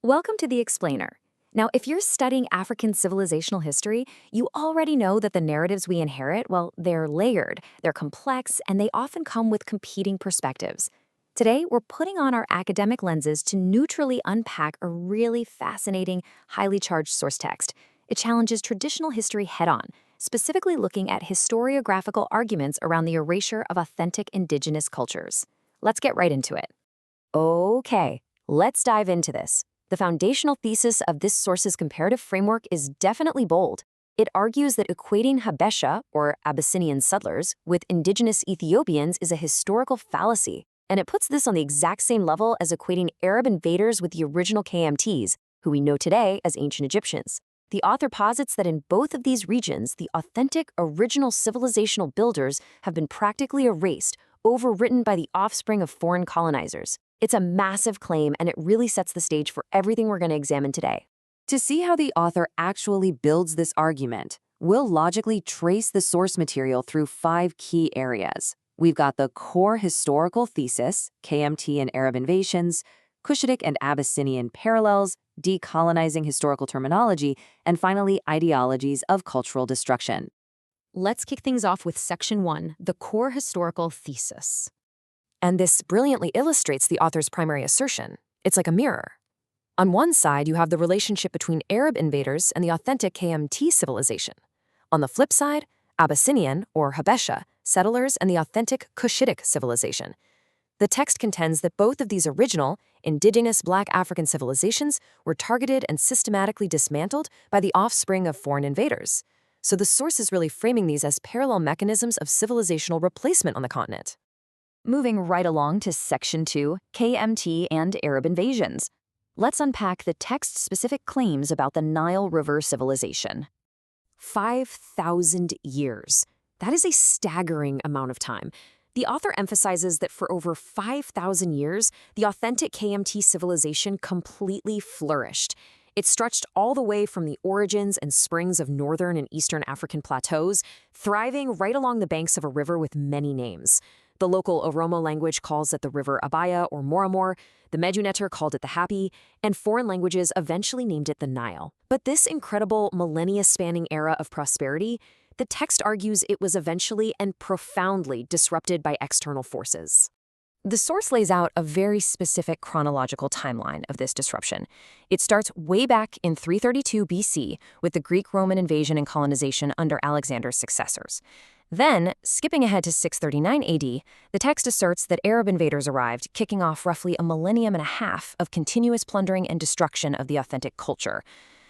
Welcome to The Explainer. Now, if you're studying African civilizational history, you already know that the narratives we inherit, well, they're layered, they're complex, and they often come with competing perspectives. Today, we're putting on our academic lenses to neutrally unpack a really fascinating, highly charged source text. It challenges traditional history head-on, specifically looking at historiographical arguments around the erasure of authentic indigenous cultures. Let's get right into it. Okay, let's dive into this. The foundational thesis of this source's comparative framework is definitely bold. It argues that equating Habesha, or Abyssinian settlers, with indigenous Ethiopians is a historical fallacy, and it puts this on the exact same level as equating Arab invaders with the original KMTs, who we know today as ancient Egyptians. The author posits that in both of these regions, the authentic, original civilizational builders have been practically erased, overwritten by the offspring of foreign colonizers. It's a massive claim, and it really sets the stage for everything we're going to examine today. To see how the author actually builds this argument, we'll logically trace the source material through 5 key areas. We've got the core historical thesis, KMT and Arab invasions, Cushitic and Abyssinian parallels, decolonizing historical terminology, and finally, ideologies of cultural destruction. Let's kick things off with Section 1, the core historical thesis. And this brilliantly illustrates the author's primary assertion. It's like a mirror. On one side, you have the relationship between Arab invaders and the authentic KMT civilization. On the flip side, Abyssinian, or Habesha, settlers and the authentic Cushitic civilization. The text contends that both of these original, indigenous Black African civilizations were targeted and systematically dismantled by the offspring of foreign invaders. So the source is really framing these as parallel mechanisms of civilizational replacement on the continent. Moving right along to Section 2, KMT and Arab invasions. Let's unpack the text-specific claims about the Nile River civilization. 5,000 years. That is a staggering amount of time. The author emphasizes that for over 5,000 years, the authentic KMT civilization completely flourished. It stretched all the way from the origins and springs of northern and eastern African plateaus, thriving right along the banks of a river with many names. The local Oromo language calls it the river Abaya or Moramor, the Medunetter called it the Happy, and foreign languages eventually named it the Nile. But this incredible millennia-spanning era of prosperity, the text argues it was eventually and profoundly disrupted by external forces. The source lays out a very specific chronological timeline of this disruption. It starts way back in 332 BC with the Greek-Roman invasion and colonization under Alexander's successors. Then, skipping ahead to 639 AD, the text asserts that Arab invaders arrived, kicking off roughly a millennium and a half of continuous plundering and destruction of the authentic culture.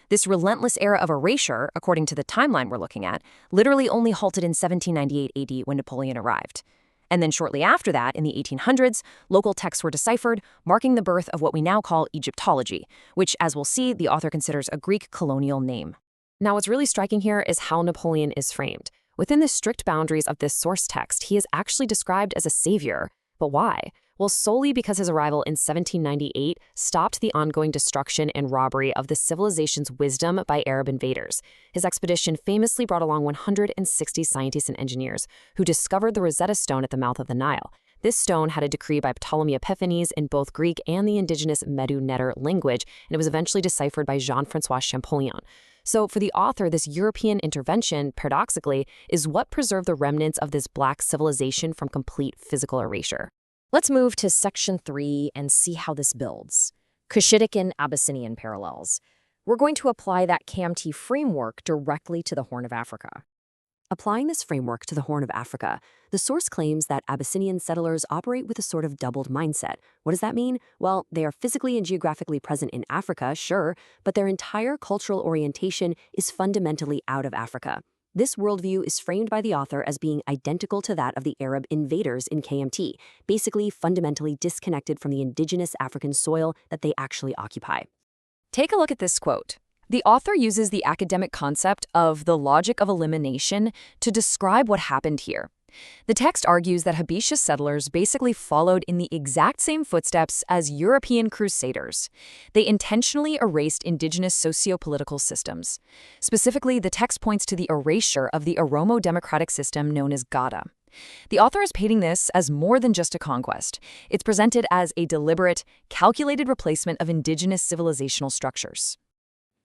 This relentless era of erasure, according to the timeline we're looking at, literally only halted in 1798 AD when Napoleon arrived. And then shortly after that, in the 1800s, local texts were deciphered, marking the birth of what we now call Egyptology, which, as we'll see, the author considers a Greek colonial name. Now, what's really striking here is how Napoleon is framed. Within the strict boundaries of this source text, he is actually described as a savior. But why? Well, solely because his arrival in 1798 stopped the ongoing destruction and robbery of the civilization's wisdom by Arab invaders. His expedition famously brought along 160 scientists and engineers who discovered the Rosetta Stone at the mouth of the Nile. This stone had a decree by Ptolemy Epiphanes in both Greek and the indigenous Medu-Neter language, and it was eventually deciphered by Jean-François Champollion. So for the author, this European intervention, paradoxically, is what preserved the remnants of this Black civilization from complete physical erasure. Let's move to Section 3 and see how this builds. Cushitic and Abyssinian parallels. We're going to apply that KMT framework directly to the Horn of Africa. Applying this framework to the Horn of Africa, the source claims that Abyssinian settlers operate with a sort of doubled mindset. What does that mean? Well, they are physically and geographically present in Africa, sure, but their entire cultural orientation is fundamentally out of Africa. This worldview is framed by the author as being identical to that of the Arab invaders in KMT, basically fundamentally disconnected from the indigenous African soil that they actually occupy. Take a look at this quote. The author uses the academic concept of the logic of elimination to describe what happened here. The text argues that Habesha settlers basically followed in the exact same footsteps as European crusaders. They intentionally erased indigenous socio-political systems. Specifically, the text points to the erasure of the Oromo democratic system known as Gada. The author is painting this as more than just a conquest. It's presented as a deliberate, calculated replacement of indigenous civilizational structures.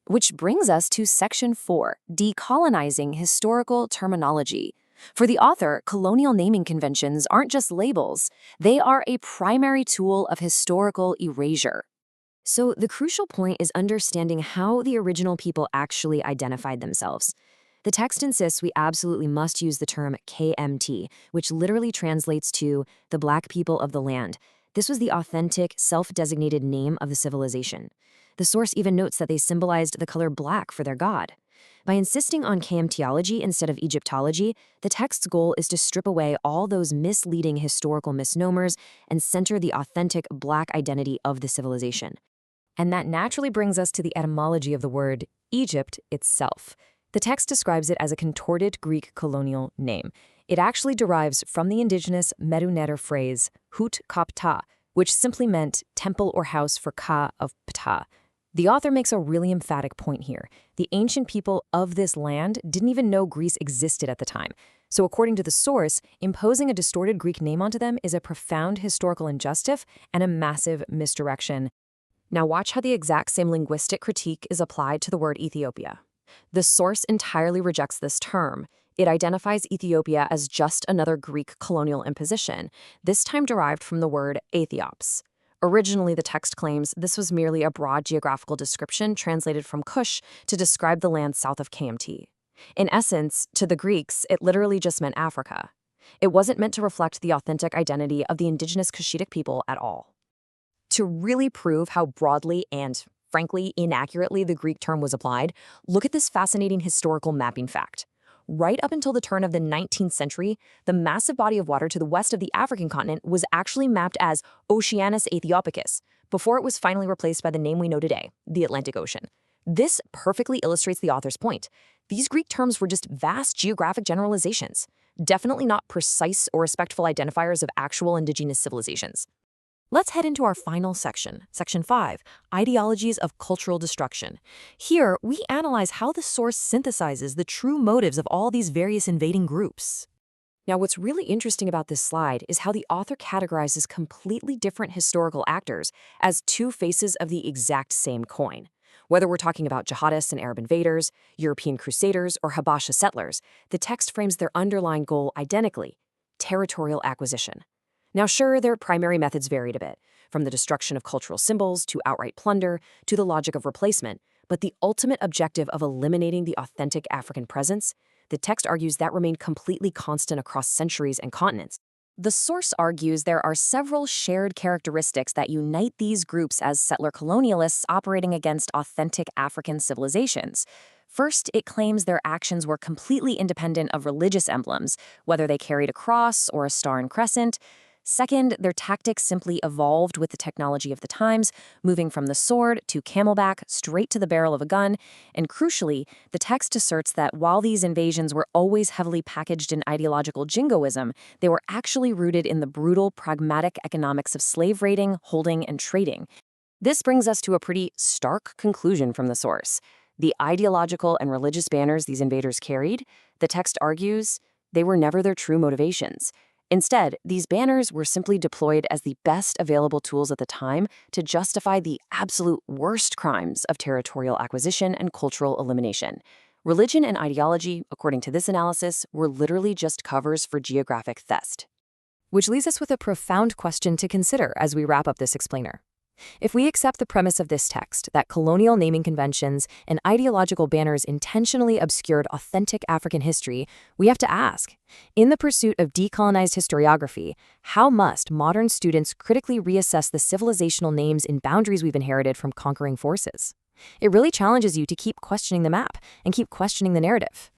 Which brings us to Section 4, Decolonizing Historical Terminology. For the author, colonial naming conventions aren't just labels, they are a primary tool of historical erasure. So the crucial point is understanding how the original people actually identified themselves. The text insists we absolutely must use the term KMT, which literally translates to the Black people of the land. This was the authentic, self-designated name of the civilization. The source even notes that they symbolized the color black for their god. By insisting on KMTology instead of Egyptology, the text's goal is to strip away all those misleading historical misnomers and center the authentic Black identity of the civilization. And that naturally brings us to the etymology of the word Egypt itself. The text describes it as a contorted Greek colonial name. It actually derives from the indigenous Medu-Neter phrase Hut Ka Ptah, which simply meant temple or house for Ka of Ptah. The author makes a really emphatic point here. The ancient people of this land didn't even know Greece existed at the time. So according to the source, imposing a distorted Greek name onto them is a profound historical injustice and a massive misdirection. Now watch how the exact same linguistic critique is applied to the word Ethiopia. The source entirely rejects this term. It identifies Ethiopia as just another Greek colonial imposition, this time derived from the word Aethiops. Originally, the text claims this was merely a broad geographical description translated from Kush to describe the land south of KMT. In essence, to the Greeks, it literally just meant Africa. It wasn't meant to reflect the authentic identity of the indigenous Cushitic people at all. To really prove how broadly and, frankly, inaccurately the Greek term was applied, look at this fascinating historical mapping fact. Right up until the turn of the 19th century, the massive body of water to the west of the African continent was actually mapped as Oceanus Aethiopicus, before it was finally replaced by the name we know today, the Atlantic Ocean. This perfectly illustrates the author's point. These Greek terms were just vast geographic generalizations, definitely not precise or respectful identifiers of actual indigenous civilizations. Let's head into our final section, Section 5, Ideologies of Cultural Destruction. Here, we analyze how the source synthesizes the true motives of all these various invading groups. Now, what's really interesting about this slide is how the author categorizes completely different historical actors as two faces of the exact same coin. Whether we're talking about jihadists and Arab invaders, European crusaders, or Habasha settlers, the text frames their underlying goal identically: territorial acquisition. Now sure, their primary methods varied a bit, from the destruction of cultural symbols to outright plunder to the logic of replacement, but the ultimate objective of eliminating the authentic African presence, the text argues that remained completely constant across centuries and continents. The source argues there are several shared characteristics that unite these groups as settler colonialists operating against authentic African civilizations. First, it claims their actions were completely independent of religious emblems, whether they carried a cross or a star and crescent. Second, their tactics simply evolved with the technology of the times, moving from the sword to camelback straight to the barrel of a gun. And crucially, the text asserts that while these invasions were always heavily packaged in ideological jingoism, they were actually rooted in the brutal, pragmatic economics of slave raiding, holding, and trading. This brings us to a pretty stark conclusion from the source. The ideological and religious banners these invaders carried, the text argues, they were never their true motivations. Instead, these banners were simply deployed as the best available tools at the time to justify the absolute worst crimes of territorial acquisition and cultural elimination. Religion and ideology, according to this analysis, were literally just covers for geographic theft. Which leaves us with a profound question to consider as we wrap up this explainer. If we accept the premise of this text that colonial naming conventions and ideological banners intentionally obscured authentic African history, we have to ask, in the pursuit of decolonized historiography, how must modern students critically reassess the civilizational names and boundaries we've inherited from conquering forces? It really challenges you to keep questioning the map and keep questioning the narrative.